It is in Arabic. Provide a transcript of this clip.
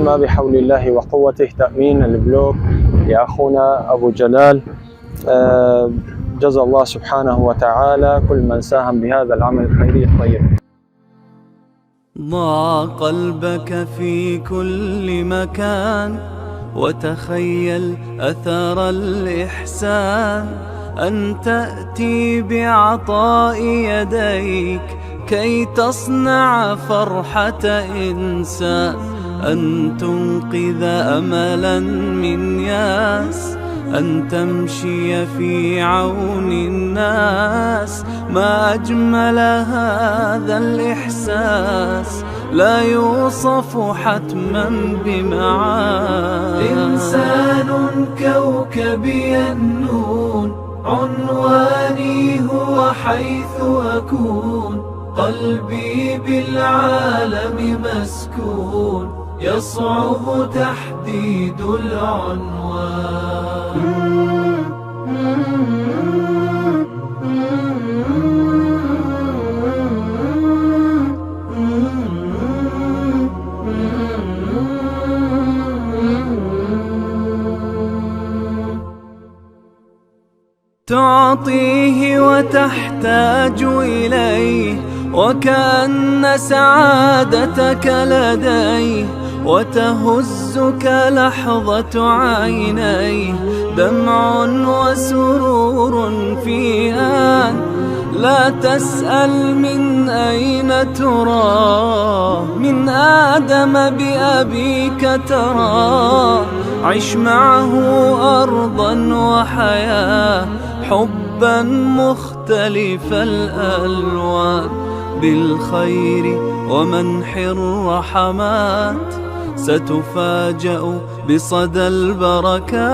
ثم بحول الله وقوته تأمين البلوك لأخونا أبو جلال. جزا الله سبحانه وتعالى كل من ساهم بهذا العمل الخيري الطيب. ضع قلبك في كل مكان وتخيل أثر الإحسان، أن تأتي بعطاء يديك كي تصنع فرحة إنسان، أن تنقذ أملا من ياس، أن تمشي في عون الناس. ما أجمل هذا الإحساس لا يوصف حتما بمعاني. إنسان كوكبي النون، عنواني هو حيث أكون، قلبي بالعالم مسكون، يصعب تحديد العنوان. تعطيه وتحتاج إليه، وكأن سعادتك لديه، وتهزك لحظة عينيه، دمع وسرور في آن. لا تسأل من أين تراه، من آدم بأبيك تراه. عش معه أرضا وحياة، حبا مختلف الألوان، بالخير ومنح الرحمات ستفاجأ بصدى البركات.